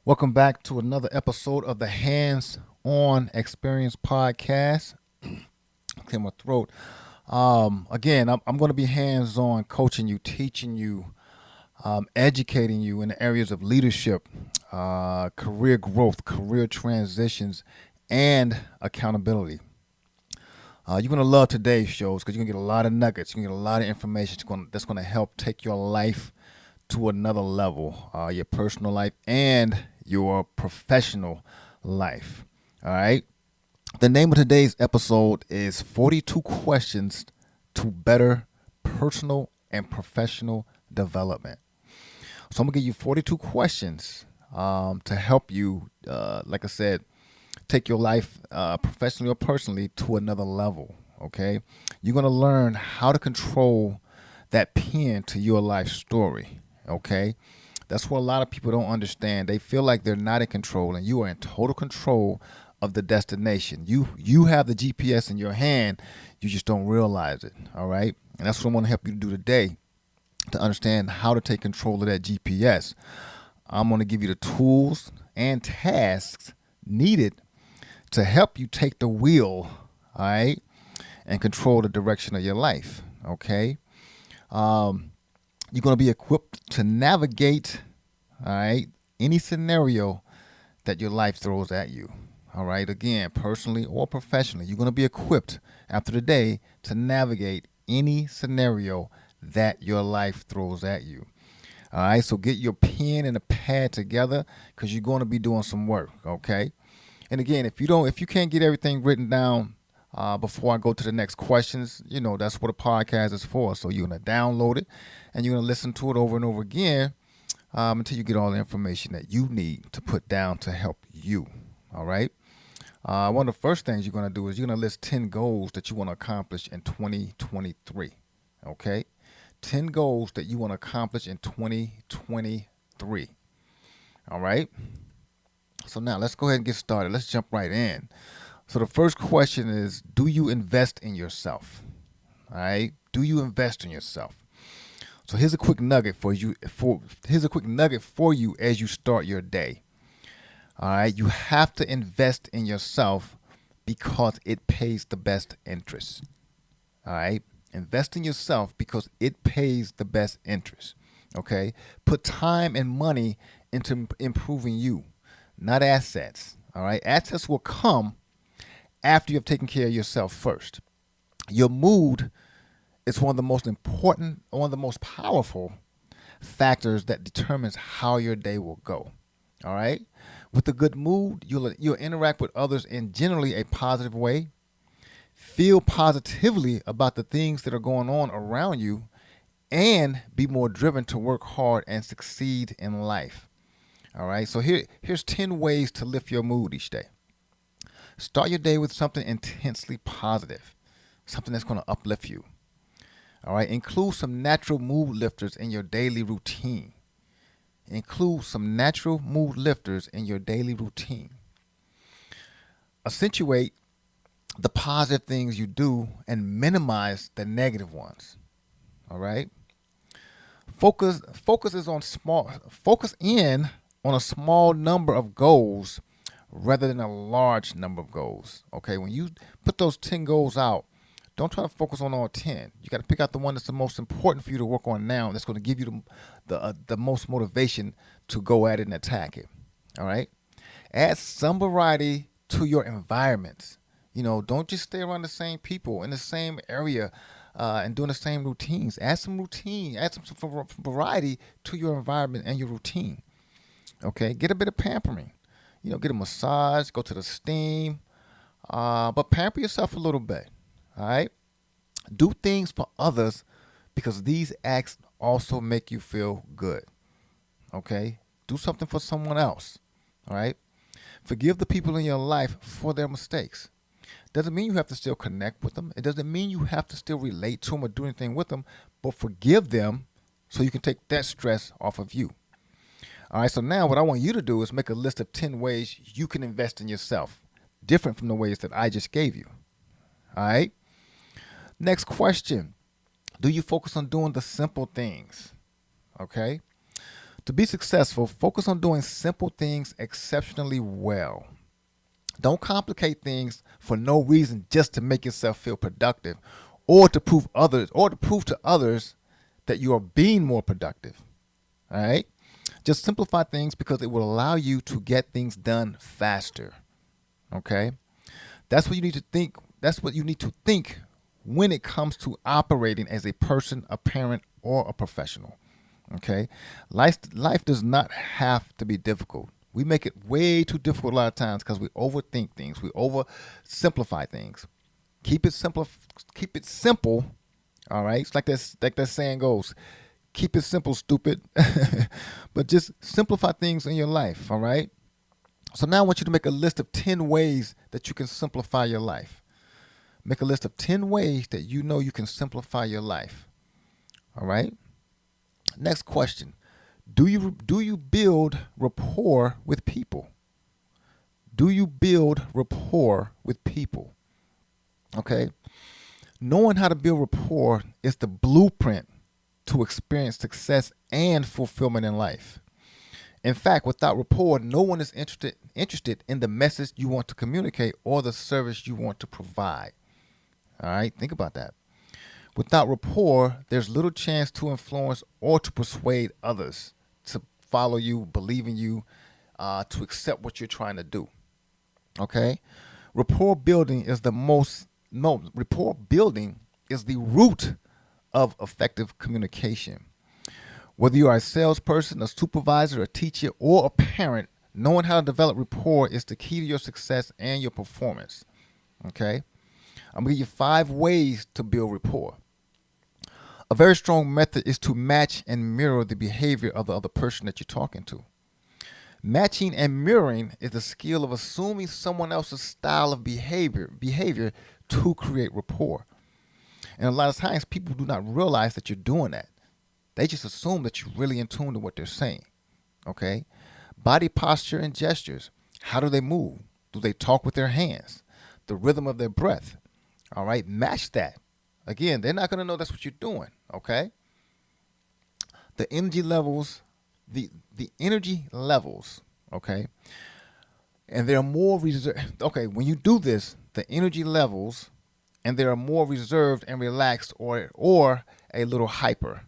Welcome back to another episode of the Hands On Experience Podcast. Clear my throat. Again, I'm going to be hands on, coaching you, teaching you, educating you in the areas of leadership, career growth, career transitions, and accountability. You're going to love today's shows because you're going to get a lot of nuggets. You're going to get a lot of information that's going to help take your life to another level, your personal life and your professional life. All right. The name of today's episode is 42 Questions to Better Personal and Professional Development. So I'm going to give you 42 questions to help you, like I said, take your life professionally or personally to another level. Okay. You're going to learn how to control that pen to your life story. Okay. That's what a lot of people don't understand. They feel like they're not in control, and you are in total control of the destination. You have the GPS in your hand. You just don't realize it. All right. And that's what I want to help you to do today, to understand how to take control of that GPS. I'm going to give you the tools and tasks needed to help you take the wheel, all right, and control the direction of your life. Okay. You're going to be equipped to navigate, all right, any scenario that your life throws at you. All right. Again, personally or professionally, you're going to be equipped after the day to navigate any scenario that your life throws at you. All right. So get your pen and a pad together because you're going to be doing some work. Okay. And again, if you can't get everything written down before I go to the next questions, that's what a podcast is for. So you're going to download it and you're going to listen to it over and over again until you get all the information that you need to put down to help you. All right. One of the first things you're going to do is you're going to list 10 goals that you want to accomplish in 2023. Okay. 10 goals that you want to accomplish in 2023. All right. So now let's go ahead and get started. Let's jump right in. So the first question is, do you invest in yourself? All right. Do you invest in yourself? So here's a quick nugget for you. Here's a quick nugget for you as you start your day. All right. You have to invest in yourself because it pays the best interest. All right. Invest in yourself because it pays the best interest. Okay. Put time and money into improving you, not assets. All right. Assets will come after you have taken care of yourself first. Your mood is one of the most important, one of the most powerful factors that determines how your day will go. All right. With a good mood, you'll interact with others in generally a positive way. Feel positively about the things that are going on around you, and be more driven to work hard and succeed in life. All right. So here's 10 ways to lift your mood each day. Start your day with something intensely positive, something that's going to uplift you. All right. Include some natural mood lifters in your daily routine. Include some natural mood lifters in your daily routine. Accentuate the positive things you do and minimize the negative ones. All right. Focus in on a small number of goals rather than a large number of goals. Okay, when you put those 10 goals out, don't try to focus on all 10. You got to pick out the one that's the most important for you to work on now. That's going to give you the most motivation to go at it and attack it. All right. Add some variety to your environments. Don't just stay around the same people in the same area and doing the same routines. Add some variety to your environment and your routine. Okay, get a bit of pampering. Get a massage, go to the steam, but pamper yourself a little bit. All right. Do things for others because these acts also make you feel good. Okay. Do something for someone else. All right. Forgive the people in your life for their mistakes. Doesn't mean you have to still connect with them. It doesn't mean you have to still relate to them or do anything with them, but forgive them so you can take that stress off of you. All right. So now what I want you to do is make a list of 10 ways you can invest in yourself, different from the ways that I just gave you. All right. Next question. Do you focus on doing the simple things? Okay. To be successful, focus on doing simple things exceptionally well. Don't complicate things for no reason just to make yourself feel productive or to prove to others that you are being more productive. All right? Just simplify things because it will allow you to get things done faster. Okay? That's what you need to think. That's what you need to think when it comes to operating as a person, a parent, or a professional. Okay? Life does not have to be difficult. We make it way too difficult a lot of times because we overthink things. We oversimplify things. Keep it simple. Keep it simple. All right. It's like that saying goes. Keep it simple, stupid. But just simplify things in your life. All right. So now I want you to make a list of 10 ways that you can simplify your life. Make a list of 10 ways that you know you can simplify your life. All right. Next question. Do you build rapport with people? Do you build rapport with people? Okay. Knowing how to build rapport is the blueprint to experience success and fulfillment in life. In fact, without rapport, no one is interested in the message you want to communicate or the service you want to provide. All right, think about that. Without rapport, there's little chance to influence or to persuade others to follow you, believe in you, to accept what you're trying to do. Okay? Rapport building is the root of effective communication. Whether you are a salesperson, a supervisor, a teacher, or a parent, knowing how to develop rapport is the key to your success and your performance. Okay? I'm going to give you 5 ways to build rapport. A very strong method is to match and mirror the behavior of the other person that you're talking to. Matching and mirroring is the skill of assuming someone else's style of behavior to create rapport. And a lot of times people do not realize that you're doing that. They just assume that you're really in tune to what they're saying. Okay? Body posture and gestures. How do they move? Do they talk with their hands? The rhythm of their breath. All right? Match that. Again, they're not going to know that's what you're doing. Okay? The energy levels, the energy levels, okay? And they're more reserved. Okay, when you do this, the energy levels, and they are more reserved and relaxed or a little hyper.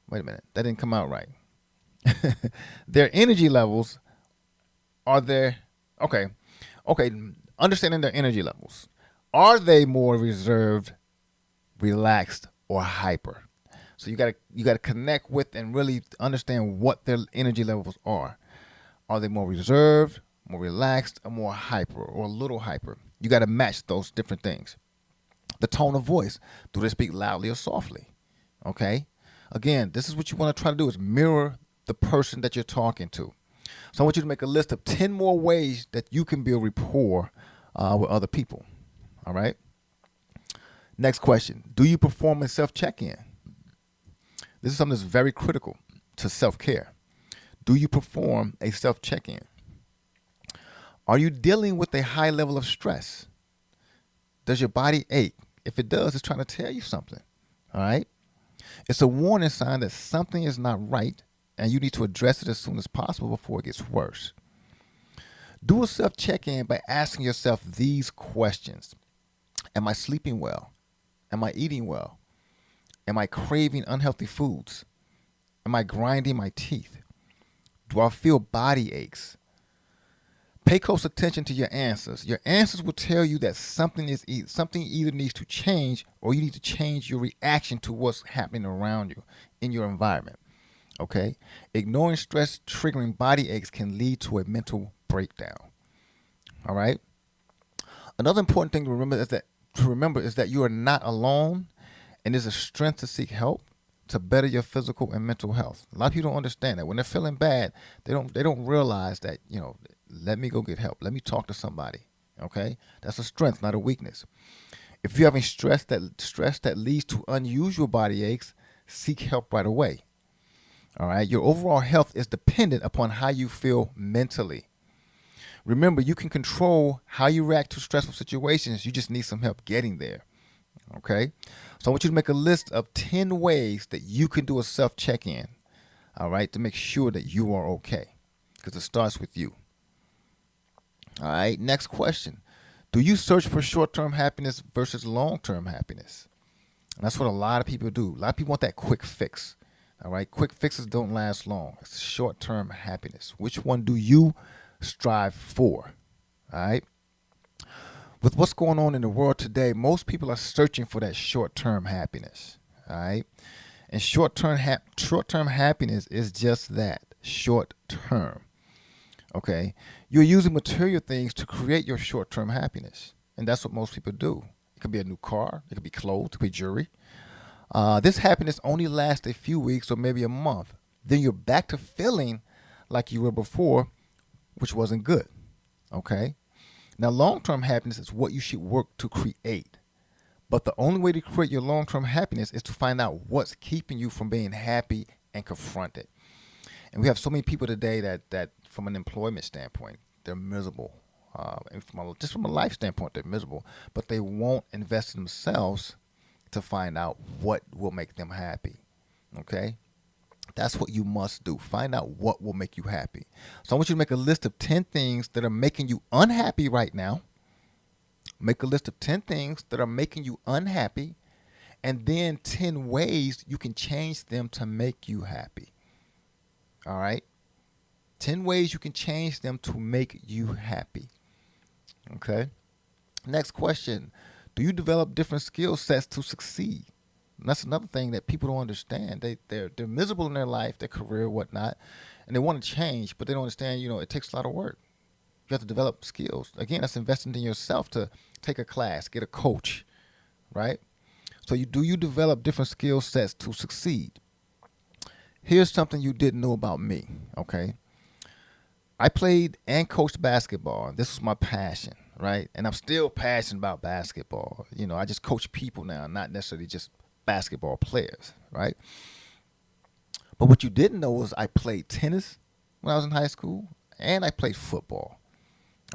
Wait a minute, that didn't come out right. Their energy levels are understanding their energy levels. Are they more reserved, relaxed, or hyper? So you gotta connect with and really understand what their energy levels are. Are they more reserved, more relaxed, or more hyper, or a little hyper? You gotta match those different things. The tone of voice. Do they speak loudly or softly? Okay. Again, this is what you want to try to do is mirror the person that you're talking to. So I want you to make a list of 10 more ways that you can build rapport with other people. All right. Next question. Do you perform a self-check-in? This is something that's very critical to self-care. Do you perform a self-check-in? Are you dealing with a high level of stress? Does your body ache? If it does, it's trying to tell you something. All right. It's a warning sign that something is not right and you need to address it as soon as possible before it gets worse. Do a self-check-in by asking yourself these questions. Am I sleeping well? Am I eating well? Am I craving unhealthy foods? Am I grinding my teeth? Do I feel body aches? Pay close attention to your answers. Your answers will tell you that something either needs to change or you need to change your reaction to what's happening around you in your environment. Okay? Ignoring stress triggering body aches can lead to a mental breakdown. All right? Another important thing to remember is that you are not alone, and there's a strength to seek help to better your physical and mental health. A lot of people don't understand that. When they're feeling bad, they don't realize that, let me go get help. Let me talk to somebody. Okay? That's a strength, not a weakness. If you're having stress that leads to unusual body aches, seek help right away. All right? Your overall health is dependent upon how you feel mentally. Remember, you can control how you react to stressful situations. You just need some help getting there. Okay. So I want you to make a list of 10 ways that you can do a self check in. All right. To make sure that you are okay. Because it starts with you. All right. Next question. Do you search for short term happiness versus long term happiness? And that's what a lot of people do. A lot of people want that quick fix. All right. Quick fixes don't last long. It's short term happiness. Which one do you strive for? All right. With what's going on in the world today, most people are searching for that short-term happiness. All right, and short-term happiness is just that, short-term. Okay, you're using material things to create your short-term happiness, and that's what most people do. It could be a new car, it could be clothes, it could be jewelry. This happiness only lasts a few weeks or maybe a month. Then you're back to feeling like you were before, which wasn't good. Okay. Now, long-term happiness is what you should work to create. But the only way to create your long-term happiness is to find out what's keeping you from being happy and confront it. And we have so many people today that from an employment standpoint, they're miserable. And just from a life standpoint, they're miserable. But they won't invest in themselves to find out what will make them happy. Okay? That's what you must do. Find out what will make you happy. So I want you to make a list of 10 things that are making you unhappy right now. Make a list of 10 things that are making you unhappy, and then 10 ways you can change them to make you happy. All right? 10 ways you can change them to make you happy. Okay? Next question. Do you develop different skill sets to succeed? And that's another thing that people don't understand. They're miserable in their life, their career, whatnot, and they want to change, but they don't understand. It takes a lot of work. You have to develop skills. Again, that's investing in yourself to take a class, get a coach, right? So you develop different skill sets to succeed. Here's something you didn't know about me. Okay, I played and coached basketball. This was my passion, right? And I'm still passionate about basketball. I just coach people now, not necessarily just basketball players, right? But what you didn't know was I played tennis when I was in high school, and I played football,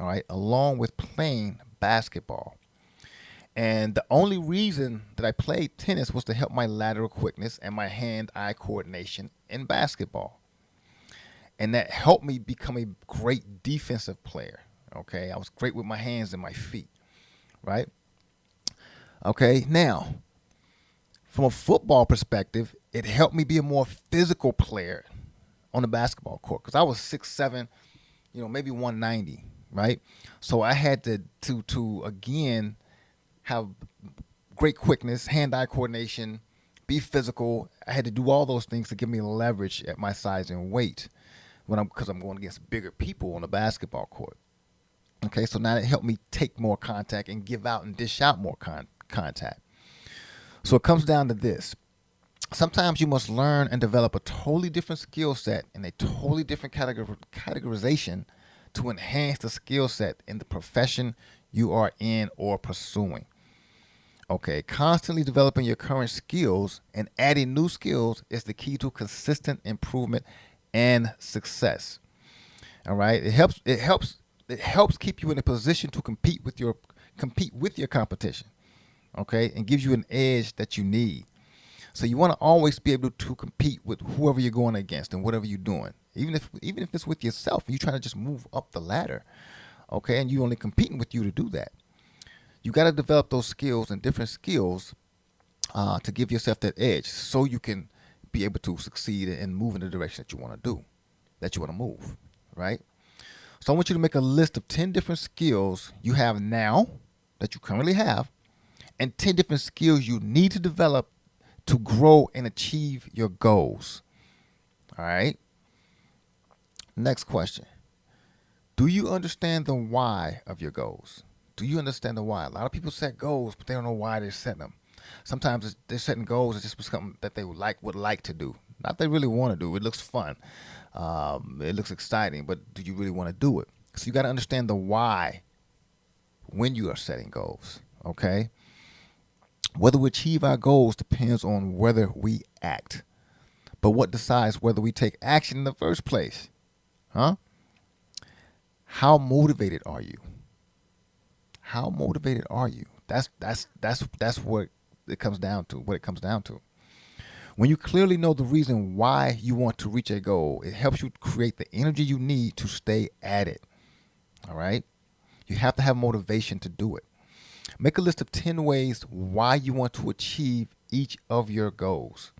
all right, along with playing basketball. And the only reason that I played tennis was to help my lateral quickness and my hand-eye coordination in basketball. And that helped me become a great defensive player, okay? I was great with my hands and my feet, right? Okay, now, from a football perspective, it helped me be a more physical player on the basketball court because I was 6'7", maybe 190, right? So I had to again have great quickness, hand-eye coordination, be physical. I had to do all those things to give me leverage at my size and weight because I'm going against bigger people on the basketball court. Okay, so now it helped me take more contact and give out and dish out more contact. So it comes down to this. Sometimes you must learn and develop a totally different skill set and a totally different categorization to enhance the skill set in the profession you are in or pursuing. Okay, constantly developing your current skills and adding new skills is the key to consistent improvement and success. All right, it helps keep you in a position to compete with your competition. Okay, and gives you an edge that you need. So you want to always be able to compete with whoever you're going against and whatever you're doing, even if it's with yourself. You're trying to just move up the ladder, okay, and you only competing with you to do that. You got to develop those skills and different skills to give yourself that edge, so you can be able to succeed and move in the direction that you want to do, that you want to move, right? So I want you to make a list of 10 different skills you have now that you currently have, and 10 different skills you need to develop to grow and achieve your goals. All right. Next question. Do you understand the why of your goals? Do you understand the why? A lot of people set goals, but they don't know why they're setting them. Sometimes they're setting goals. It's just something that they would like to do. Not they really want to do. It looks fun. It looks exciting, but do you really want to do it? So you got to understand the why when you are setting goals. Okay. Whether we achieve our goals depends on whether we act. But what decides whether we take action in the first place? Huh? How motivated are you? How motivated are you? That's what it comes down to what it comes down to. When you clearly know the reason why you want to reach a goal, it helps you create the energy you need to stay at it. All right? You have to have motivation to do it. Make a list of 10 ways why you want to achieve each of your goals.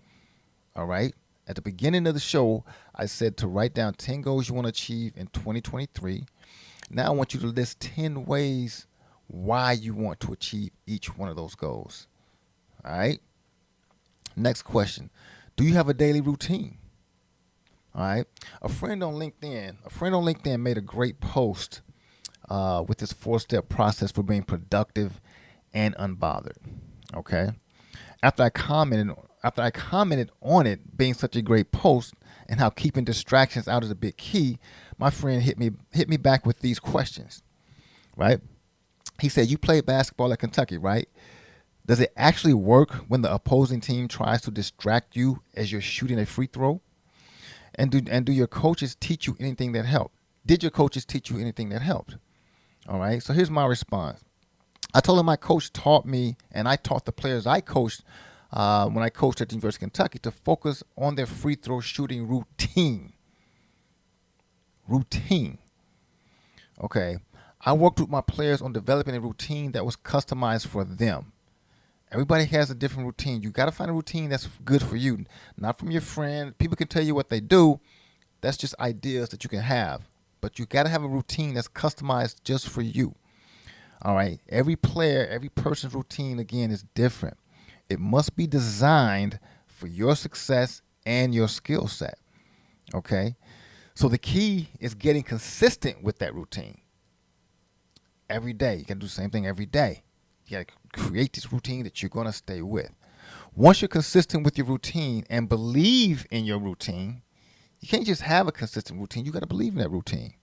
All right? At the beginning of the show, I said to write down 10 goals you want to achieve in 2023. Now I want you to list 10 ways why you want to achieve each one of those goals. All right? Next question. Do you have a daily routine? All right. A friend on LinkedIn made a great post with this 4-step process for being productive and unbothered. Okay. After I commented on it being such a great post and how keeping distractions out is a big key, my friend hit me back with these questions. Right? He said, "You played basketball at Kentucky, right? Does it actually work when the opposing team tries to distract you as you're shooting a free throw? And do your coaches teach you anything that helped? Did your coaches teach you anything that helped?" All right. So here's my response. I told him my coach taught me, and I taught the players I coached when I coached at the University of Kentucky, to focus on their free throw shooting routine. Routine. Okay. I worked with my players on developing a routine that was customized for them. Everybody has a different routine. You got to find a routine that's good for you, not from your friend. People can tell you what they do. That's just ideas that you can have. But you got to have a routine that's customized just for you. All right. Every player, every person's routine, again, is different. It must be designed for your success and your skill set. Okay. So the key is getting consistent with that routine. Every day. You can do the same thing every day. You got to create this routine that you're going to stay with. Once you're consistent with your routine and believe in your routine, you can't just have a consistent routine. You got to believe in that routine.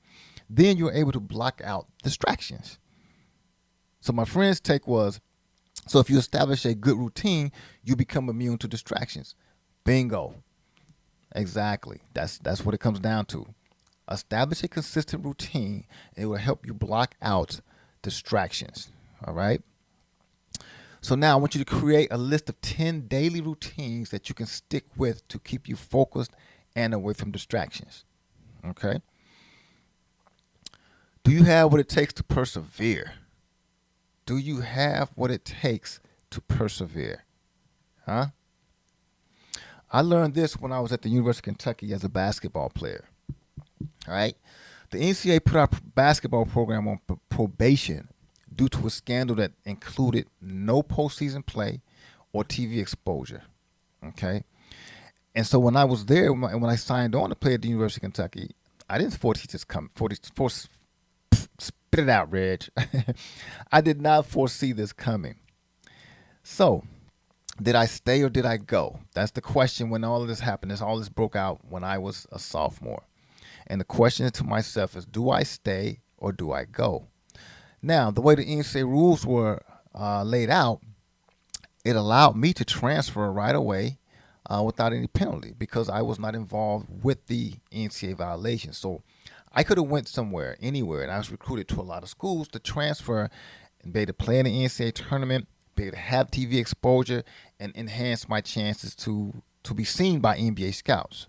Then you're able to block out distractions. So my friend's take was, so if you establish a good routine, you become immune to distractions. Bingo. Exactly. That's what it comes down to. Establish a consistent routine. It will help you block out distractions. All right. So now I want you to create a list of 10 daily routines that you can stick with to keep you focused and away from distractions. Okay. Do you have what it takes to persevere? Do you have what it takes to persevere? Huh? I learned this when I was at the University of Kentucky as a basketball player. All right. The NCAA put our basketball program on probation due to a scandal that included no postseason play or TV exposure. Okay. And so when I was there, when I signed on to play at the University of Kentucky, I didn't foresee this coming. Spit it out, Reg. I did not foresee this coming. So, did I stay or did I go? That's the question when all of this happened. All this broke out when I was a sophomore. And the question to myself is, do I stay or do I go? Now, the way the NCAA rules were laid out, it allowed me to transfer right away without any penalty because I was not involved with the NCAA violation. So I could have went somewhere, anywhere, and I was recruited to a lot of schools to transfer and be able to play in the NCAA tournament, be able to have TV exposure, and enhance my chances to be seen by NBA scouts.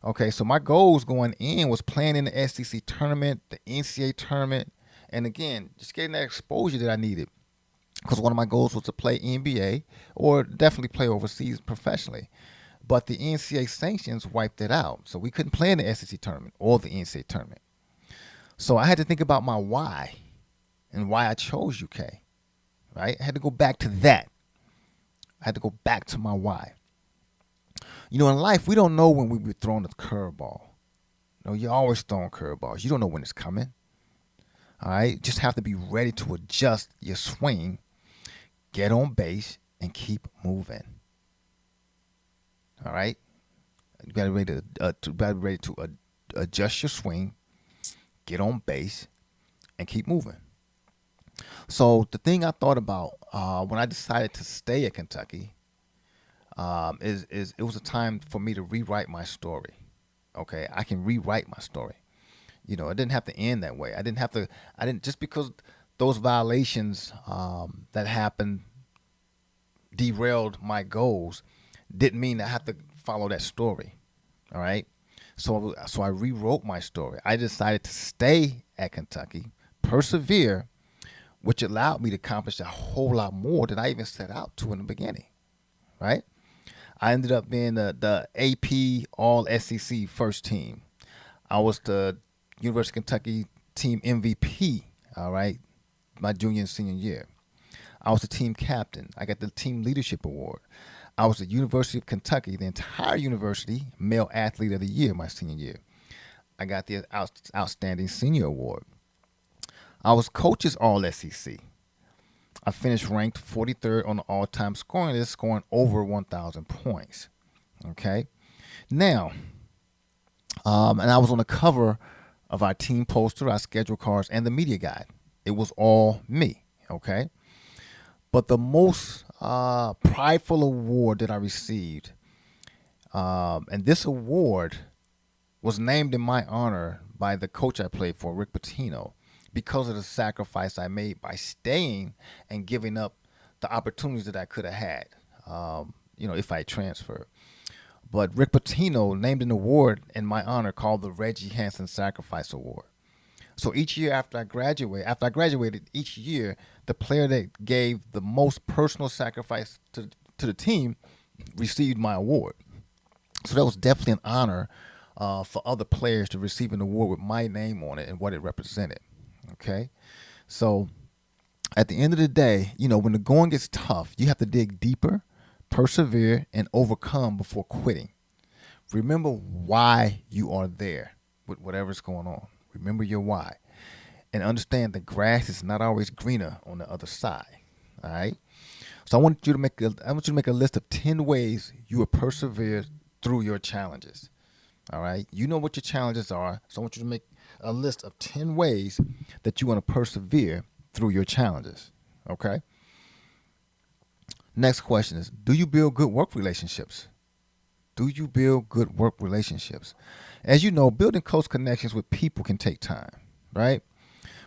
Okay, so my goals going in was playing in the SEC tournament, the NCAA tournament, and again, just getting that exposure that I needed. Because one of my goals was to play NBA or definitely play overseas professionally. But the NCAA sanctions wiped it out. So we couldn't play in the SEC tournament or the NCAA tournament. So I had to think about my why and why I chose UK. Right? I had to go back to that. I had to go back to my why. You know, in life, we don't know when we were thrown a curveball. You know, you're always throwing curveballs. You don't know when it's coming. All right? Just have to be ready to adjust your swing, get on base, and keep moving. All right? You got to be ready to adjust your swing, get on base, and keep moving. So the thing I thought about when I decided to stay at Kentucky is it was a time for me to rewrite my story. Okay, I can rewrite my story. You know, it didn't have to end that way. I didn't just because those violations that happened derailed my goals didn't mean I have to follow that story. All right. So I rewrote my story. I decided to stay at Kentucky, persevere, which allowed me to accomplish a whole lot more than I even set out to in the beginning. Right. I ended up being the AP All SEC first team. I was the University of Kentucky team MVP. All right, my junior and senior year. I was the team captain. I got the team leadership award. I was the University of Kentucky, the entire university, male athlete of the year my senior year. I got the outstanding senior award. I was coaches All SEC. I finished ranked 43rd on the all-time scoring list, scoring over 1,000 points. Okay, now, and I was on the cover of our team poster, our schedule cards, and the media guide. It was all me. Okay, but the most prideful award that I received, and this award was named in my honor by the coach I played for, Rick Pitino, because of the sacrifice I made by staying and giving up the opportunities that I could have had, if I transferred. But Rick Pitino named an award in my honor called the Reggie Hanson Sacrifice Award. So each year after I graduated, each year, the player that gave the most personal sacrifice to the team received my award. So that was definitely an honor for other players to receive an award with my name on it and what it represented. Okay, so at the end of the day, when the going gets tough, you have to dig deeper, persevere, and overcome before quitting. Remember why you are there with whatever's going on. Remember your why, and understand the grass is not always greener on the other side. All right. So I want you to make a list of 10 ways you will persevere through your challenges. All right. You know what your challenges are, so I want you to make a list of 10 ways that you want to persevere through your challenges. Okay. Next question is, do you build good work relationships? Do you build good work relationships? As you know, building close connections with people can take time, right?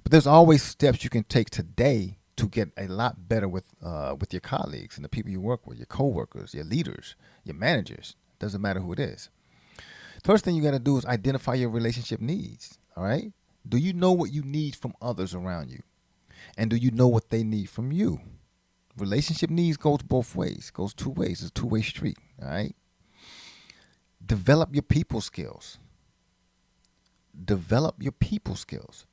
But there's always steps you can take today to get a lot better with your colleagues and the people you work with, your coworkers, your leaders, your managers. Doesn't matter who it is. First thing you got to do is identify your relationship needs. All right? Do you know what you need from others around you? And do you know what they need from you? Relationship needs goes both ways, goes two ways. It's a two-way street. All right? Develop your people skills. Develop your people skills.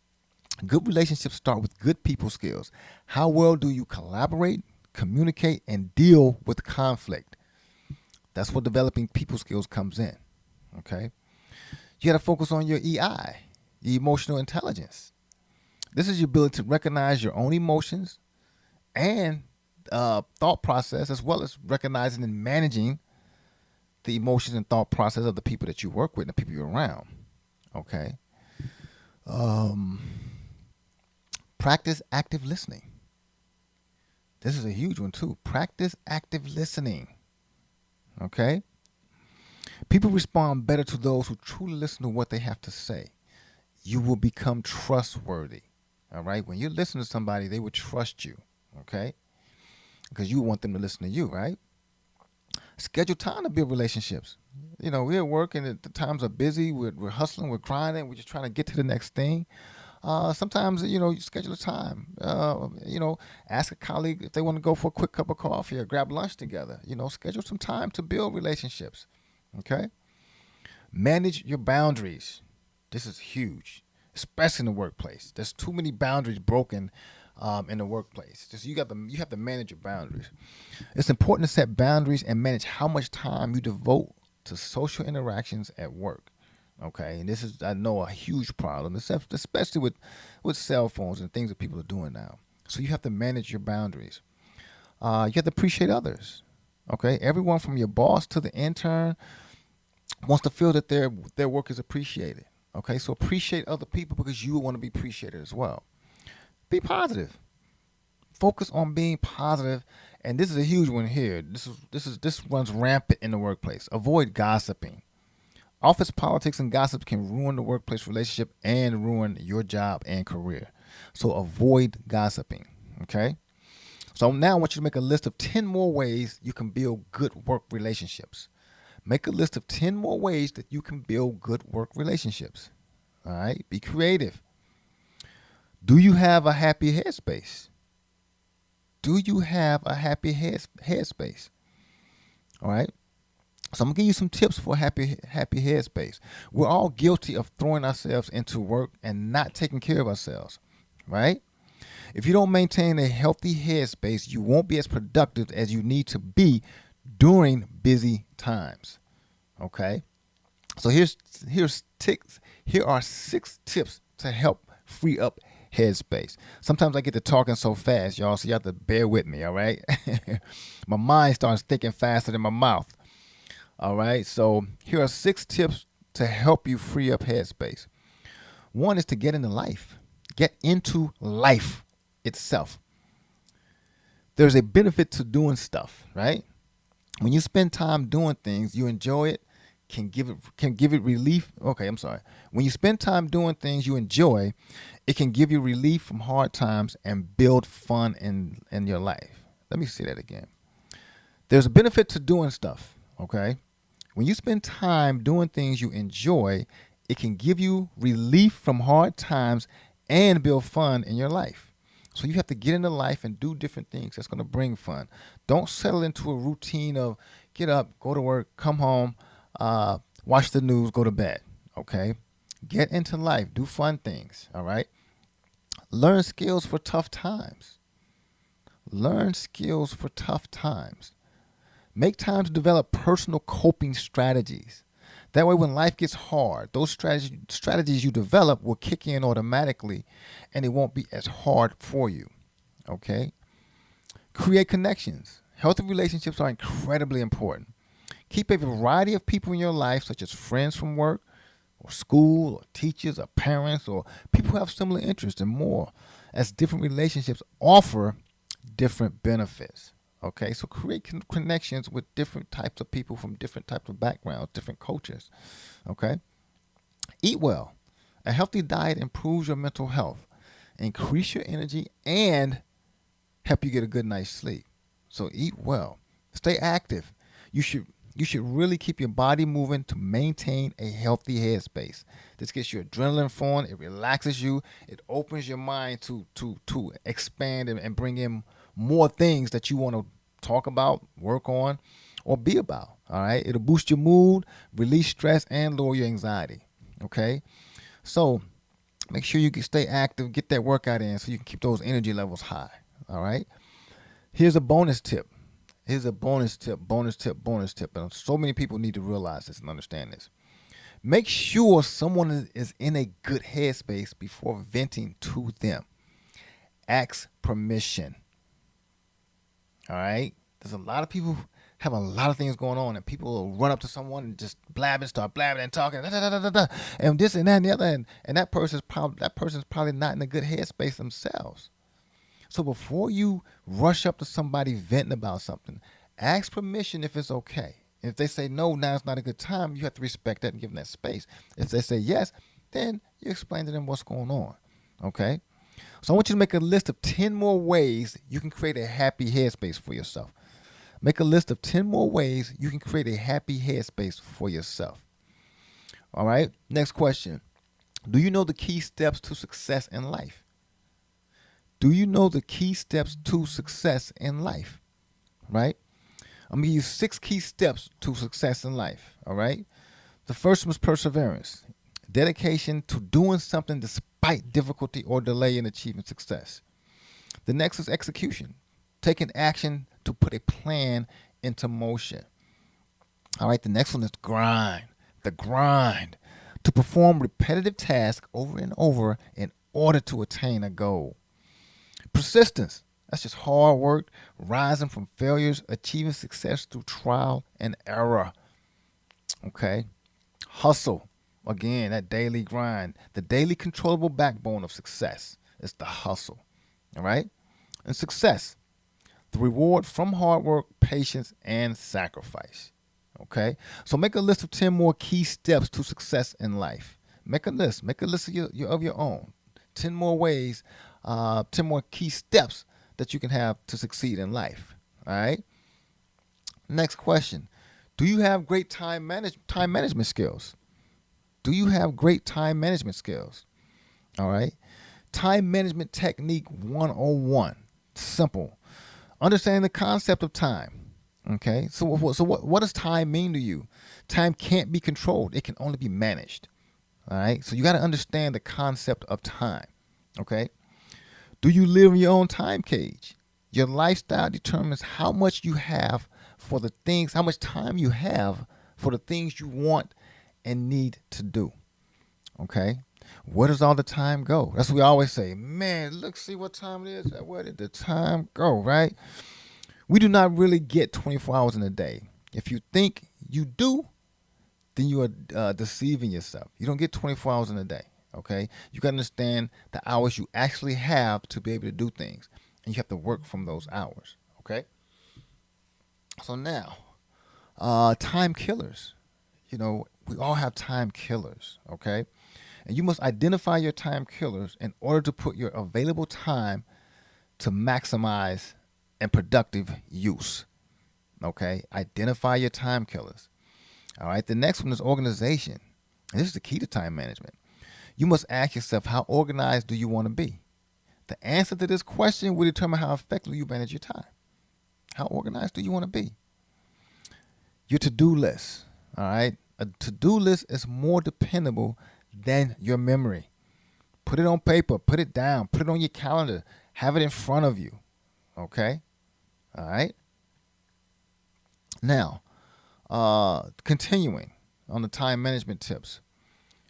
Good relationships start with good people skills. How well do you collaborate, communicate, and deal with conflict? That's where developing people skills comes in. Okay? You got to focus on your EI, your emotional intelligence. This is your ability to recognize your own emotions and thought process, as well as recognizing and managing the emotions and thought process of the people that you work with and the people you're around. Okay. Practice active listening. This is a huge one too. Practice active listening. Okay. People respond better to those who truly listen to what they have to say. You will become trustworthy. All right. When you listen to somebody, they will trust you. Okay. Because you want them to listen to you, right? Schedule time to build relationships. We're at work and the times are busy. We're hustling, we're grinding, we're just trying to get to the next thing. Sometimes, you schedule a time. Ask a colleague if they want to go for a quick cup of coffee or grab lunch together. Schedule some time to build relationships. Okay? Manage your boundaries. This is huge, especially in the workplace. There's too many boundaries broken in the workplace. You have to manage your boundaries. It's important to set boundaries and manage how much time you devote to social interactions at work. Okay, and this is, I know, a huge problem, especially with cell phones and things that people are doing now. So you have to manage your boundaries. You have to appreciate others. Okay, everyone from your boss to the intern wants to feel that their work is appreciated. Okay, so appreciate other people because you want to be appreciated as well. Be positive. Focus on being positive, and this is a huge one here. This runs rampant in the workplace. Avoid gossiping. Office politics and gossip can ruin the workplace relationship and ruin your job and career. So avoid gossiping. Okay. So now I want you to make a list of 10 more ways you can build good work relationships. Make a list of 10 more ways that you can build good work relationships. All right? Be creative. Do you have a happy headspace? Do you have a happy headspace? All right? So I'm gonna give you some tips for a happy headspace. We're all guilty of throwing ourselves into work and not taking care of ourselves, right? If you don't maintain a healthy headspace, you won't be as productive as you need to be during busy times. Okay? So here are 6 tips to help free up headspace. Sometimes I get to talking so fast, y'all, so you have to bear with me, all right? My mind starts thinking faster than my mouth. All right, so here are 6 tips to help you free up headspace. One is to get into life. Get into life itself. There's a benefit to doing stuff, right? When you spend time doing things, you enjoy it, can give it relief. Okay, I'm sorry. When you spend time doing things you enjoy, it can give you relief from hard times and build fun in your life. Let me say that again. There's a benefit to doing stuff, okay? When you spend time doing things you enjoy, it can give you relief from hard times and build fun in your life. So you have to get into life and do different things that's going to bring fun. Don't settle into a routine of get up, go to work, come home, watch the news, go to bed. Okay? Get into life. Do fun things. All right? Learn skills for tough times. Learn skills for tough times. Make time to develop personal coping strategies. That way, when life gets hard, those strategies you develop will kick in automatically and it won't be as hard for you. Okay? Create connections. Healthy relationships are incredibly important. Keep a variety of people in your life, such as friends from work, or school, or teachers, or parents, or people who have similar interests and more, as different relationships offer different benefits. Okay, so create connections with different types of people from different types of backgrounds, different cultures. Okay, eat well. A healthy diet improves your mental health, increase your energy, and help you get a good night's sleep. So eat well. Stay active. You should really keep your body moving to maintain a healthy headspace. This gets your adrenaline flowing. It relaxes you. It opens your mind to expand and bring in more things that you want to talk about, work on, or be about. All right. It'll boost your mood, release stress, and lower your anxiety. Okay. So make sure you can stay active, get that workout in so you can keep those energy levels high. All right. Here's a bonus tip. Bonus tip. And so many people need to realize this and understand this. Make sure someone is in a good headspace before venting to them. Ask permission. All right? There's a lot of people have a lot of things going on, and people will run up to someone and just start blabbing and talking, and this and that and the other, and that person's probably not in a good headspace themselves. So before you rush up to somebody venting about something, ask permission if it's okay. If they say no, now it's not a good time, you have to respect that and give them that space. If they say yes, then you explain to them what's going on. Okay? So I want you to make a list of 10 more ways you can create a happy headspace for yourself. Make a list of 10 more ways you can create a happy headspace for yourself. All right? Next question. Do you know the key steps to success in life? Do you know the key steps to success in life? Right? I'm going to give you 6 key steps to success in life. All right? The first one is perseverance. Dedication to doing something despite difficulty or delay in achieving success. The next is execution. Taking action to put a plan into motion. All right, the next one is grind. The grind. To perform repetitive tasks over and over in order to attain a goal. Persistence. That's just hard work, rising from failures, achieving success through trial and error. Okay. Hustle. Again, that daily grind. The daily controllable backbone of success is the hustle. All right. And success. The reward from hard work, patience, and sacrifice. Okay. So make a list of 10 more key steps to success in life. Make a list. Make a list of your own. 10 more ways, 10 more key steps that you can have to succeed in life. All right. Next question: do you have great time management skills? Do you have great time management skills? All right. Time management technique 101. Simple. Understanding the concept of time. Okay. So what does time mean to you? Time can't be controlled. It can only be managed. All right. So you got to understand the concept of time. Okay. Do you live in your own time cage? Your lifestyle determines how much you have for the things, how much time you have for the things you want and need to do. Okay. Where does all the time go? That's what we always say. Man, look, see what time it is. Where did the time go, right? We do not really get 24 hours in a day. If you think you do, then you are deceiving yourself. You don't get 24 hours in a day. Okay. You got to understand the hours you actually have to be able to do things. And you have to work from those hours. Okay. So now, time killers. We all have time killers. Okay. And you must identify your time killers in order to put your available time to maximize and productive use. Okay. Identify your time killers. All right. The next one is organization. And this is the key to time management. You must ask yourself, how organized do you want to be? The answer to this question will determine how effectively you manage your time. How organized do you want to be? Your to-do list. All right. A to-do list is more dependable than your memory. Put it on paper, put it down, put it on your calendar, have it in front of you. Okay. All right. Now, continuing on the time management tips.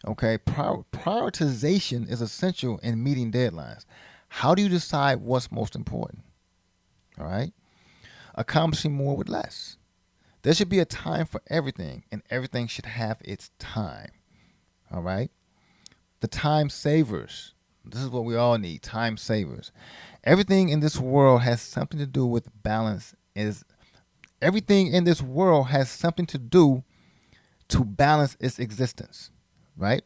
Okay. Prioritization is essential in meeting deadlines. How do you decide what's most important? All right. Accomplishing more with less. There should be a time for everything, and everything should have its time. All right. The time savers. This is what we all need, time savers. Everything in this world has something to do with balance. Everything in this world has something to do to balance its existence, right?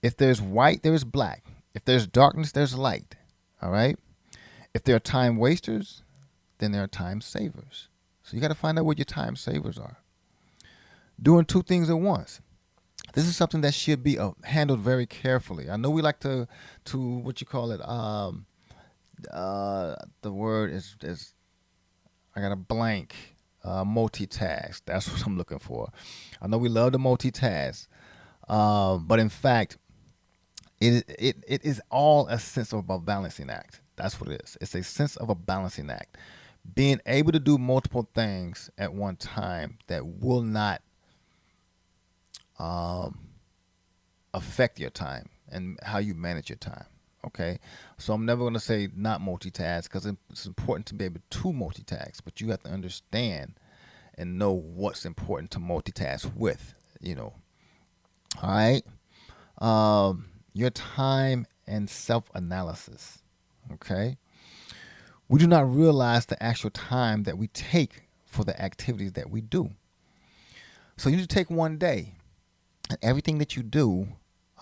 If there's white, there is black. If there's darkness, there's light. All right. If there are time wasters, then there are time savers. So you got to find out what your time savers are. Doing two things at once. This is something that should be handled very carefully. I know we like to what you call it. The word is I got a blank. Multitask. That's what I'm looking for. I know we love to multitask, but in fact, it is all a sense of a balancing act. That's what it is. It's a sense of a balancing act. Being able to do multiple things at one time that will not affect your time and how you manage your time. Okay. So I'm never going to say not multitask, because it's important to be able to multitask, but you have to understand and know what's important to multitask with, All right. Your time and self-analysis. Okay. We do not realize the actual time that we take for the activities that we do. So you need to take one day, and everything that you do,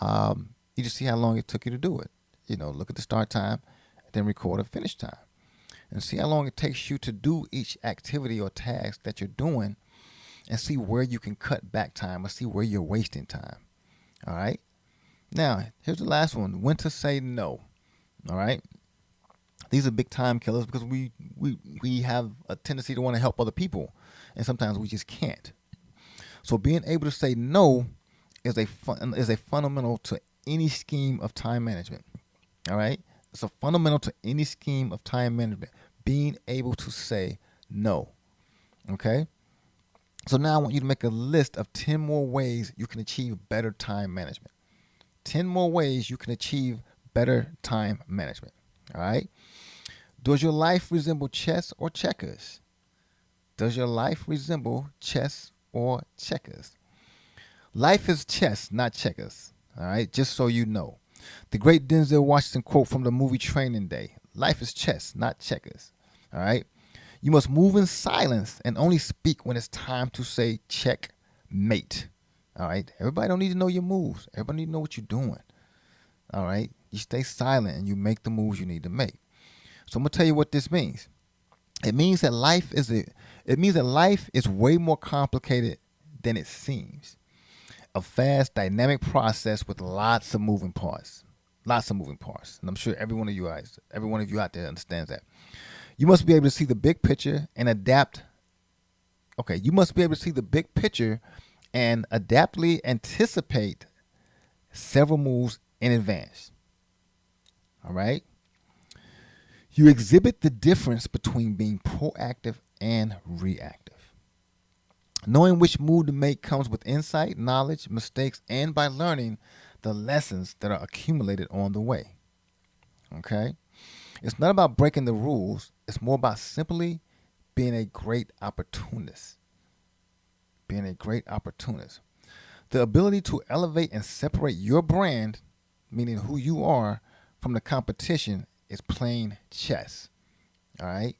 you just see how long it took you to do it. Look at the start time, and then record a finish time, and see how long it takes you to do each activity or task that you're doing, and see where you can cut back time or see where you're wasting time. All right. Now, here's the last one: when to say no. All right. These are big time killers because we have a tendency to want to help other people, and sometimes we just can't. So being able to say no is a fundamental to any scheme of time management. All right, it's a fundamental to any scheme of time management. Being able to say no. Okay. So now I want you to make a list of 10 more ways you can achieve better time management. 10 more ways you can achieve better time management. All right. Does your life resemble chess or checkers? Does your life resemble chess or checkers? Life is chess, not checkers. All right. Just so you know. The great Denzel Washington quote from the movie Training Day: life is chess, not checkers. All right. You must move in silence and only speak when it's time to say checkmate. All right. Everybody don't need to know your moves. Everybody need to know what you're doing. All right. You stay silent and you make the moves you need to make. So I'm gonna tell you what this means. It means that life is way more complicated than it seems. A fast, dynamic process with lots of moving parts. Lots of moving parts. And I'm sure every one of you out there understands that. You must be able to see the big picture and adapt. Okay, you must be able to see the big picture and adaptly anticipate several moves in advance. All right? You exhibit the difference between being proactive and reactive. Knowing which move to make comes with insight, knowledge, mistakes, and by learning the lessons that are accumulated on the way. Okay? It's not about breaking the rules, it's more about simply being a great opportunist. Being a great opportunist. The ability to elevate and separate your brand, meaning who you are, from the competition is playing chess. All right?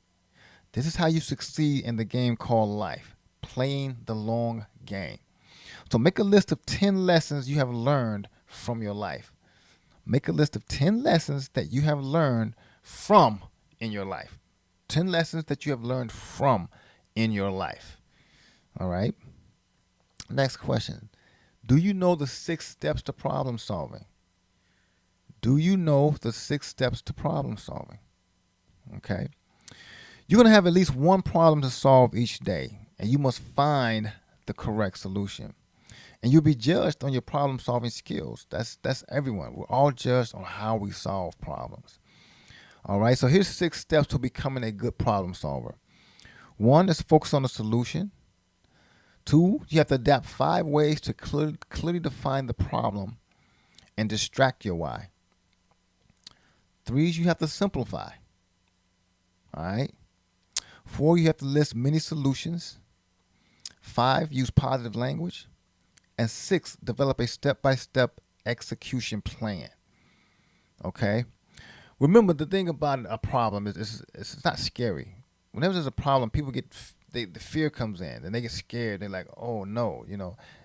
This is how you succeed in the game called life, playing the long game. So make a list of 10 lessons you have learned from your life. Make a list of 10 lessons that you have learned from in your life. 10 lessons that you have learned from in your life. All right? Next question. Do you know the 6 steps to problem solving? Do you know the 6 steps to problem solving? Okay. You're going to have at least one problem to solve each day, and you must find the correct solution. And you'll be judged on your problem solving skills. That's everyone. We're all judged on how we solve problems. All right. So here's 6 steps to becoming a good problem solver. 1 is focus on the solution. 2, you have to adapt 5 ways to clearly define the problem and distract your why. 3, you have to simplify. All right. 4, you have to list many solutions. 5, use positive language. And 6, develop a step-by-step execution plan. Okay. Remember, the thing about a problem is it's not scary. Whenever there's a problem, people the fear comes in and they get scared. They're like, oh no,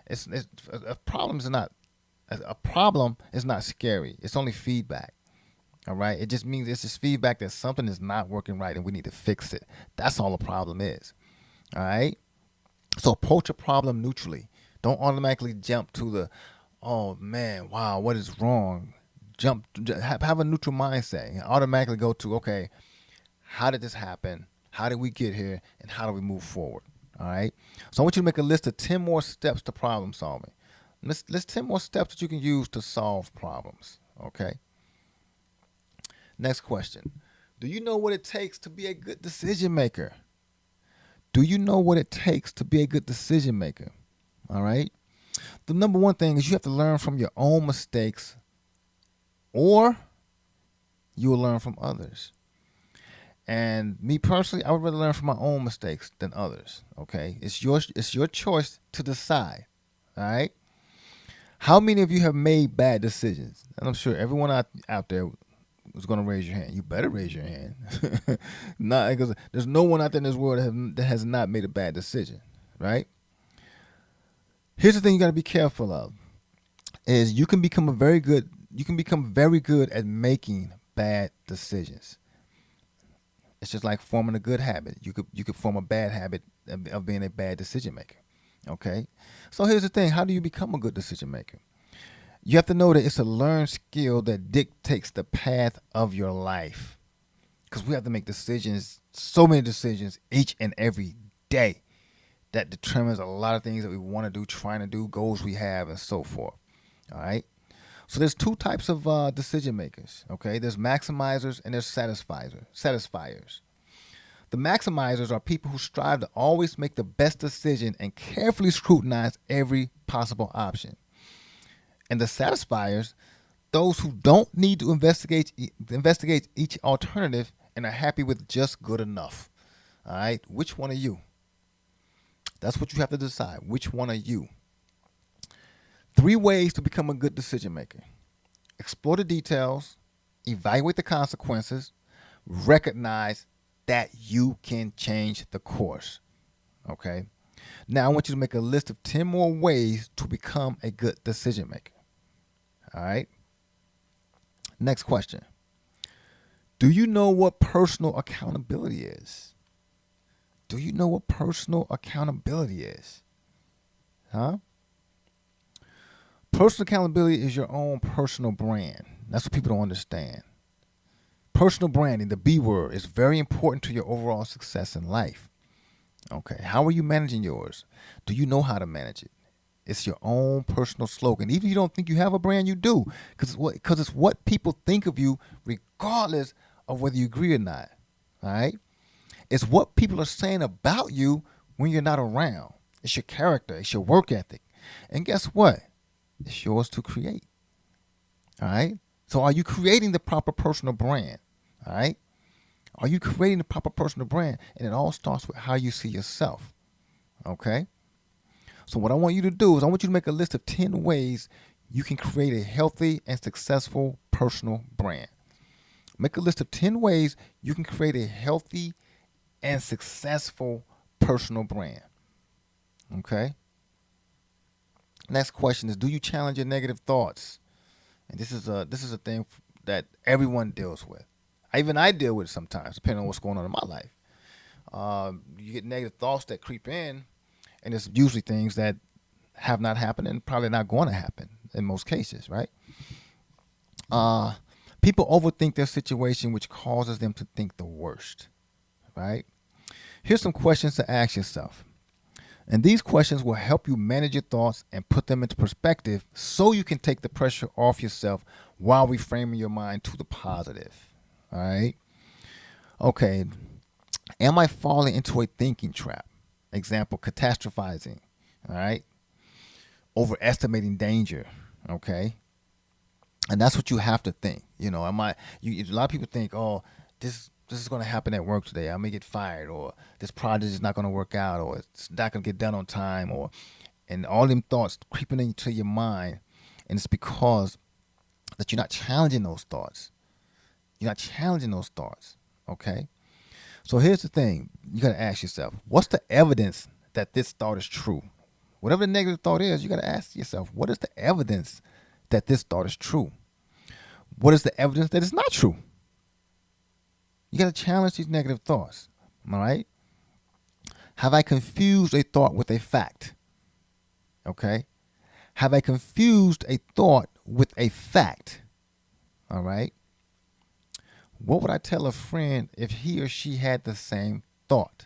it's a problem is not scary. It's only feedback. All right. It just means it's just feedback that something is not working right and we need to fix it. That's all a problem is. All right. So approach a problem neutrally. Don't automatically jump to the, oh man, wow, what is wrong? Have a neutral mindset and automatically go to, okay, how did this happen? How did we get here? And how do we move forward? All right. So I want you to make a list of 10 more steps to problem solving. List 10 more steps that you can use to solve problems. Okay. Next question. Do you know what it takes to be a good decision maker? Do you know what it takes to be a good decision maker? All right. The number one thing is you have to learn from your own mistakes, or you will learn from others. And me personally, I would rather learn from my own mistakes than others. Okay. It's your choice to decide. All right. How many of you have made bad decisions? And I'm sure everyone out there is going to raise your hand. You better raise your hand. Not because there's no one out there in this world that has not made a bad decision, right? Here's the thing you got to be careful of is you can become very good at making bad decisions. It's just like forming a good habit. You could form a bad habit of being a bad decision maker. Okay? So here's the thing. How do you become a good decision maker? You have to know that it's a learned skill that dictates the path of your life. Because we have to make decisions, so many decisions each and every day that determines a lot of things that we want to do, trying to do, goals we have, and so forth. All right? So there's 2 types of decision makers. Okay? There's maximizers and there's satisfiers. The maximizers are people who strive to always make the best decision and carefully scrutinize every possible option. And the satisfiers, those who don't need to investigate each alternative and are happy with just good enough. All right? Which one are you? That's what you have to decide. Which one are you? 3 ways to become a good decision maker. Explore the details, evaluate the consequences, recognize that you can change the course. Okay? Now I want you to make a list of 10 more ways to become a good decision maker. All right? Next question. Do you know what personal accountability is? Do you know what personal accountability is? Huh? Personal accountability is your own personal brand. That's what people don't understand. Personal branding, the B word, is very important to your overall success in life. Okay, how are you managing yours? Do you know how to manage it? It's your own personal slogan. Even if you don't think you have a brand, you do, because it's what people think of you, regardless of whether you agree or not. All right, it's what people are saying about you when you're not around. It's your character. It's your work ethic, and guess what? It's yours to create. All right. So, are you creating the proper personal brand? All right. Are you creating the proper personal brand? And it all starts with how you see yourself. Okay. So what I want you to do is I want you to make a list of 10 ways you can create a healthy and successful personal brand. Make a list of 10 ways you can create a healthy and successful personal brand. Okay. Next question is, do you challenge your negative thoughts? And this is a thing that everyone deals with. Even I deal with it sometimes, depending on what's going on in my life. You get negative thoughts that creep in, and it's usually things that have not happened and probably not going to happen in most cases, right? People overthink their situation, which causes them to think the worst, right? Here's some questions to ask yourself. And these questions will help you manage your thoughts and put them into perspective so you can take the pressure off yourself while reframing your mind to the positive. All right. Okay. Am I falling into a thinking trap? Example, catastrophizing. All right. Overestimating danger. Okay. And that's what you have to think. A lot of people think, oh, this is going to happen at work today. I may get fired, or this project is not going to work out, or it's not going to get done on time, and all them thoughts creeping into your mind. And it's because that you're not challenging those thoughts. You're not challenging those thoughts. Okay. So here's the thing. You got to ask yourself, what's the evidence that this thought is true? Whatever the negative thought is, you got to ask yourself, what is the evidence that this thought is true? What is the evidence that it's not true? You got to challenge these negative thoughts. All right. Have I confused a thought with a fact? Okay. Have I confused a thought with a fact? All right. What would I tell a friend if he or she had the same thought?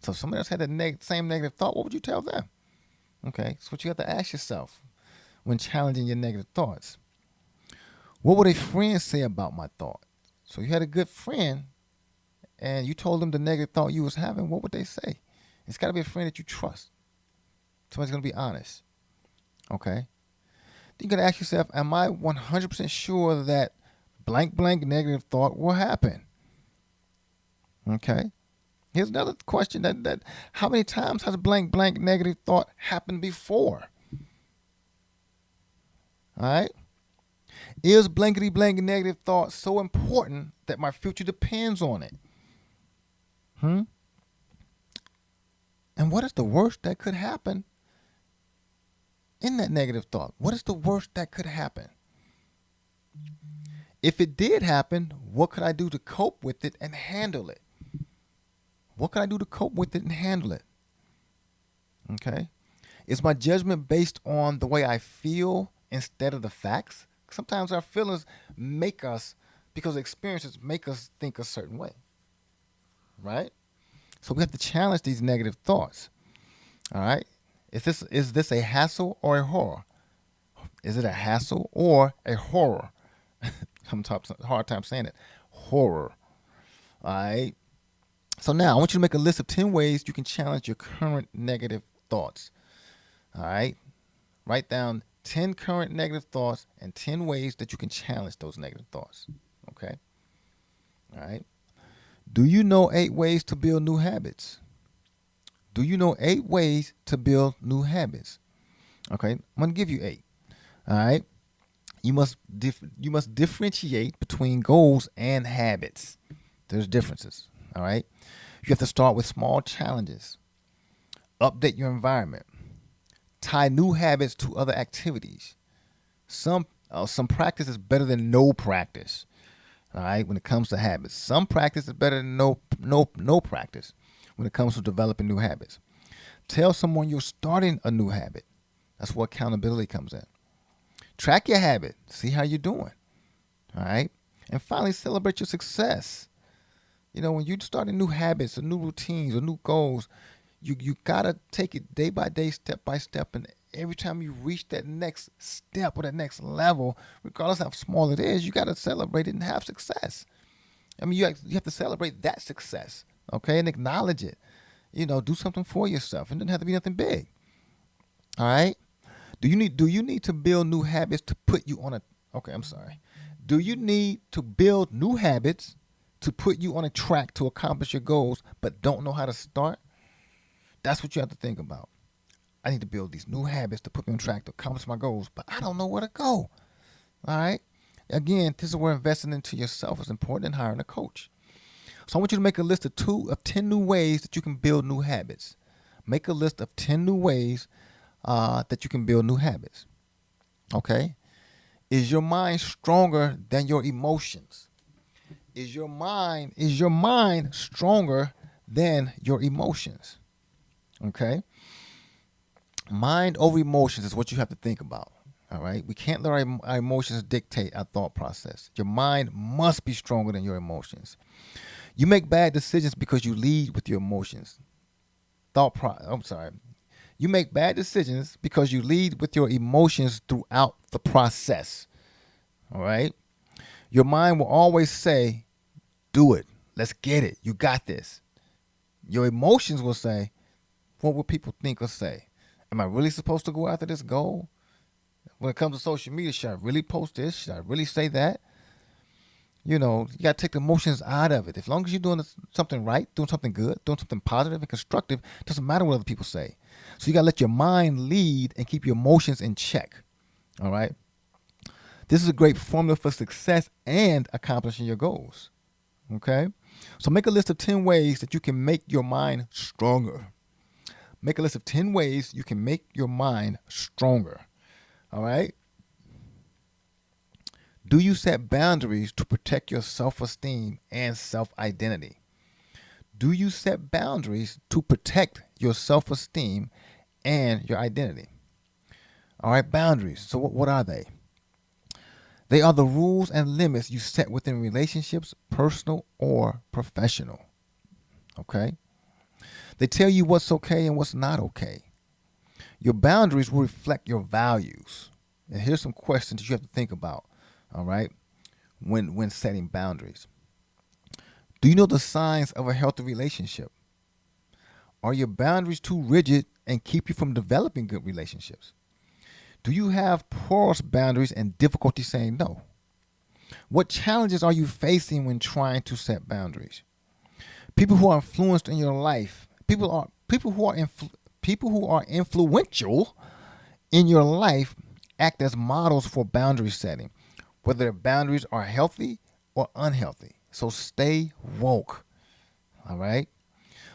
So if somebody else had the same negative thought, what would you tell them? Okay. So what you have to ask yourself when challenging your negative thoughts. What would a friend say about my thought? So you had a good friend and you told them the negative thought you was having, what would they say? It's got to be a friend that you trust. Somebody's going to be honest. Okay. Then you got to ask yourself, am I 100% sure that blank negative thought will happen? Okay. Here's another question that how many times has blank negative thought happened before? All right. Is blankety blank negative thought so important that my future depends on it? And what is the worst that could happen in that negative thought? What is the worst that could happen? If it did happen, what could I do to cope with it and handle it? What could I do to cope with it and handle it? Okay. Is my judgment based on the way I feel instead of the facts? Sometimes our feelings make us, because experiences make us think a certain way. Right? So we have to challenge these negative thoughts. All right? Is this a hassle or a horror? Is it a hassle or a horror? I'm having a hard time saying it. Horror. All right? So now I want you to make a list of 10 ways you can challenge your current negative thoughts. All right? Write down 10 current negative thoughts and 10 ways that you can challenge those negative thoughts. Okay? All right? Do you know 8 ways to build new habits? Do you know 8 ways to build new habits? Okay, I'm going to give you 8. All right? You must differentiate between goals and habits. There's differences. All right? You have to start with small challenges. Update your environment. Tie new habits to other activities. Some practice is better than no practice. All right, when it comes to habits, some practice is better than no practice when it comes to developing new habits. Tell someone you're starting a new habit. That's where accountability comes in. Track your habit. See how you're doing. All right. And finally, celebrate your success. When you start new habits or new routines or new goals, you gotta take it day by day, step by step, and every time you reach that next step or that next level, regardless how small it is, you gotta celebrate it and have success. I mean, you have to celebrate that success, okay, and acknowledge it. Do something for yourself. It doesn't have to be nothing big. All right. Do you need to build new habits to put you on a okay, I'm sorry. Do you need to build new habits to put you on a track to accomplish your goals but don't know how to start? That's what you have to think about. I need to build these new habits to put me on track to accomplish my goals, but I don't know where to go. All right. Again, this is where investing into yourself is important than hiring a coach. So I want you to make a list of 10 new ways that you can build new habits. Make a list of 10 new ways that you can build new habits. Okay? Is your mind stronger than your emotions? Is your mind stronger than your emotions? Okay? Mind over emotions is what you have to think about. All right? We can't let our emotions dictate our thought process. Your mind must be stronger than your emotions. You make bad decisions because you lead with your emotions. You make bad decisions because you lead with your emotions throughout the process. All right? Your mind will always say, do it. Let's get it. You got this. Your emotions will say, what will people think or say? Am I really supposed to go after this goal? When it comes to social media, should I really post this? Should I really say that? You got to take the emotions out of it. As long as you're doing something right, doing something good, doing something positive and constructive, it doesn't matter what other people say. So you got to let your mind lead and keep your emotions in check. All right? This is a great formula for success and accomplishing your goals. Okay? So make a list of 10 ways that you can make your mind stronger. Make a list of 10 ways you can make your mind stronger. All right? Do you set boundaries to protect your self-esteem and self-identity? Do you set boundaries to protect your self-esteem and your identity? All right, boundaries. So what are they? They are the rules and limits you set within relationships, personal or professional. Okay? They tell you what's okay and what's not okay. Your boundaries will reflect your values. And here's some questions that you have to think about. All right, when setting boundaries. Do you know the signs of a healthy relationship? Are your boundaries too rigid and keep you from developing good relationships? Do you have porous boundaries and difficulty saying no? What challenges are you facing when trying to set boundaries? People who are influenced in your life, people who are influential in your life act as models for boundary setting, whether their boundaries are healthy or unhealthy. So stay woke. All right?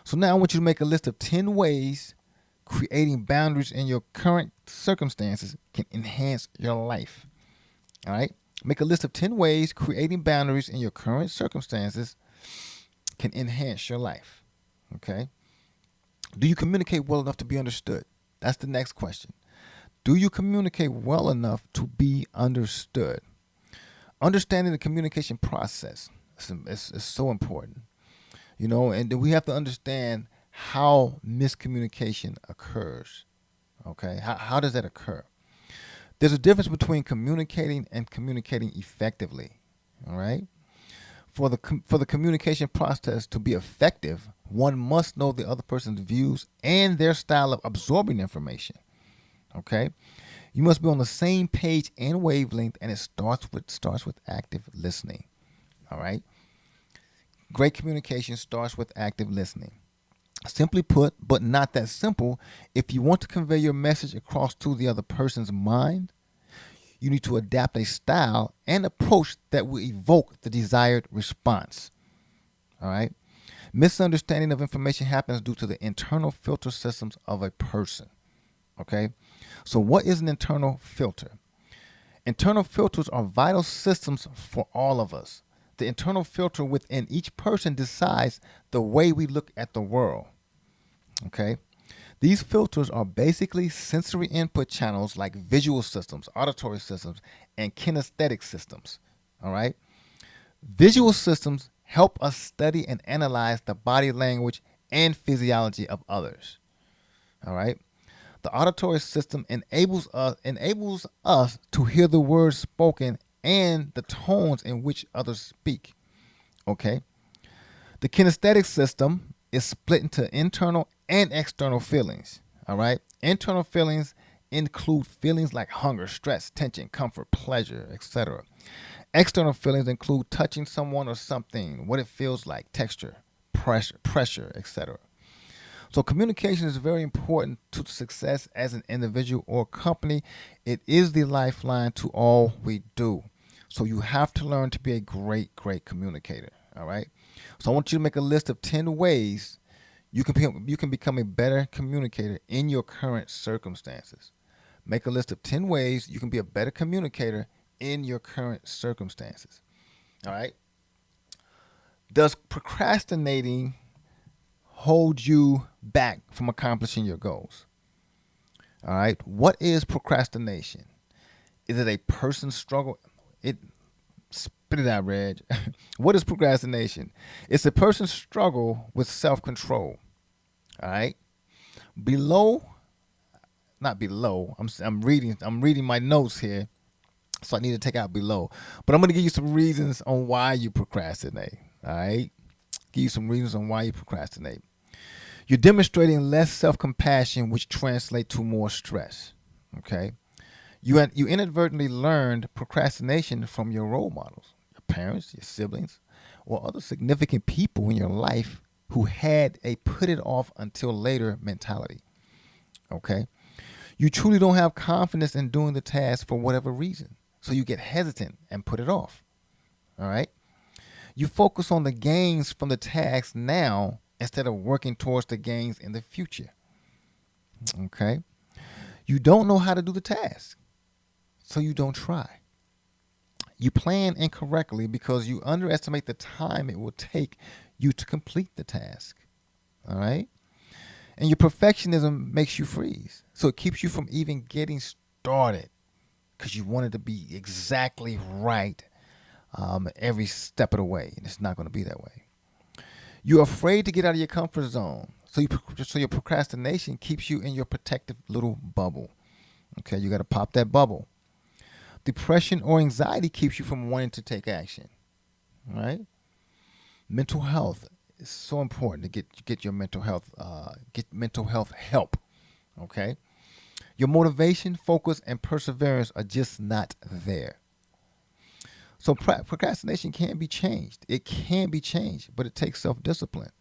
So now I want you to make a list of 10 ways creating boundaries in your current circumstances can enhance your life. All right? Make a list of 10 ways creating boundaries in your current circumstances can enhance your life. Okay? Do you communicate well enough to be understood? That's the next question. Do you communicate well enough to be understood? Understanding the communication process is so important, and we have to understand how miscommunication occurs. Okay, how does that occur? There's a difference between communicating and communicating effectively. All right, for the communication process to be effective, one must know the other person's views and their style of absorbing information. Okay. You must be on the same page and wavelength, and it starts with active listening. All right? Great communication starts with active listening. Simply put, but not that simple, if you want to convey your message across to the other person's mind, you need to adapt a style and approach that will evoke the desired response. All right? Misunderstanding of information happens due to the internal filter systems of a person. Okay? So what is an internal filter? Internal filters are vital systems for all of us. the internal filter within each person decides the way we look at the world. Okay? These filters are basically sensory input channels like visual systems, auditory systems, and kinesthetic systems. All right? Visual systems help us study and analyze the body language and physiology of others. All right? The auditory system enables us to hear the words spoken and the tones in which others speak. Okay? The kinesthetic system is split into internal and external feelings. All right? Internal feelings include feelings like hunger, stress, tension, comfort, pleasure, etc. External feelings include touching someone or something, what it feels like, texture, pressure, etc. So communication is very important to success as an individual or company. It is the lifeline to all we do. So you have to learn to be a great communicator. All right. So I want you to make a list of 10 ways you can become a better communicator in your current circumstances. Make a list of 10 ways you can be a better communicator in your current circumstances. All right. Does procrastinating hold you back from accomplishing your goals? All right. What is procrastination? Is it a person's struggle? Spit it out, Reg. What is procrastination? It's a person's struggle with self-control. All right. Below, not below. I'm reading my notes here, so I need to take out below. But I'm going to give you some reasons on why you procrastinate. All right. Give you some reasons on why you procrastinate. You're demonstrating less self-compassion, which translates to more stress. Okay. You inadvertently learned procrastination from your role models, your parents, your siblings, or other significant people in your life who had a put it off until later mentality. Okay. You truly don't have confidence in doing the task for whatever reason, so you get hesitant and put it off. All right. You focus on the gains from the task now instead of working towards the gains in the future. Okay. You don't know how to do the task, so you don't try. You plan incorrectly because you underestimate the time it will take you to complete the task. All right. And your perfectionism makes you freeze. So it keeps you from even getting started because you want it to be exactly right every step of the way. And it's not going to be that way. You're afraid to get out of your comfort zone. So your procrastination keeps you in your protective little bubble. Okay, you got to pop that bubble. Depression or anxiety keeps you from wanting to take action. All right? Mental health is so important to get your mental health help. Okay? Your motivation, focus, and perseverance are just not there. So procrastination can be changed. It can be changed, but it takes self-discipline.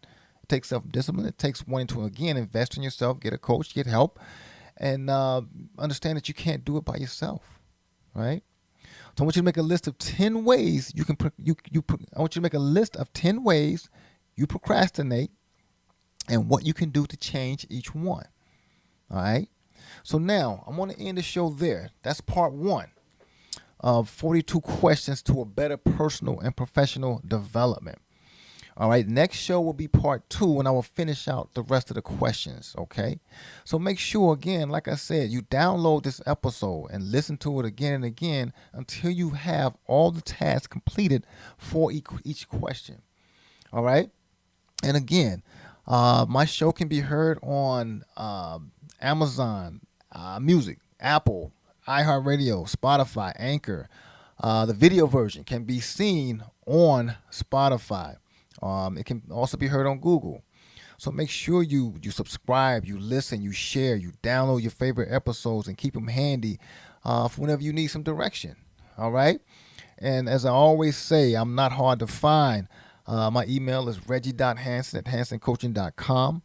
It takes self-discipline. It takes wanting to, again, invest in yourself, get a coach, get help, and understand that you can't do it by yourself, right? So I want you to make a list of 10 ways you can. I want you to make a list of 10 ways you procrastinate, and what you can do to change each one. All right. So now I'm going to end the show there. That's part 1 of 42 questions to a better personal and professional development. All right, next show will be part 2, and I will finish out the rest of the questions, okay? So make sure, again, like I said, you download this episode and listen to it again and again until you have all the tasks completed for each question. All right? And again, my show can be heard on Amazon Music, Apple, iHeartRadio, Spotify, Anchor. The video version can be seen on Spotify. It can also be heard on Google. So make sure you subscribe, you listen, you share, you download your favorite episodes and keep them handy for whenever you need some direction. All right? And as I always say, I'm not hard to find. My email is reggie.hanson@hansoncoaching.com.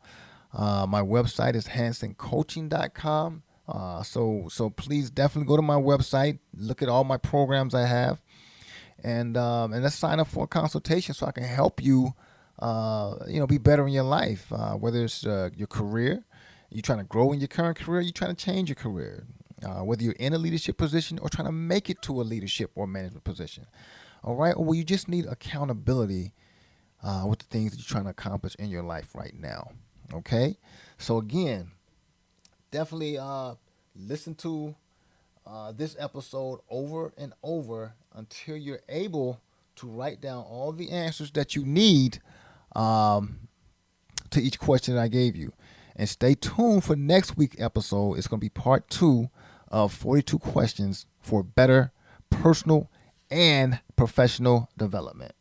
My website is hansoncoaching.com. So please definitely go to my website, look at all my programs I have, and let's sign up for a consultation so I can help you, be better in your life. Whether it's your career, you're trying to grow in your current career, you're trying to change your career. Whether you're in a leadership position or trying to make it to a leadership or management position. All right, or you just need accountability with the things that you're trying to accomplish in your life right now. Okay, so again, definitely listen to this episode over and over until you're able to write down all the answers that you need um, to each question that I gave you. And stay tuned for next week's episode. It's going to be part 2 of 42 questions for better personal and professional development.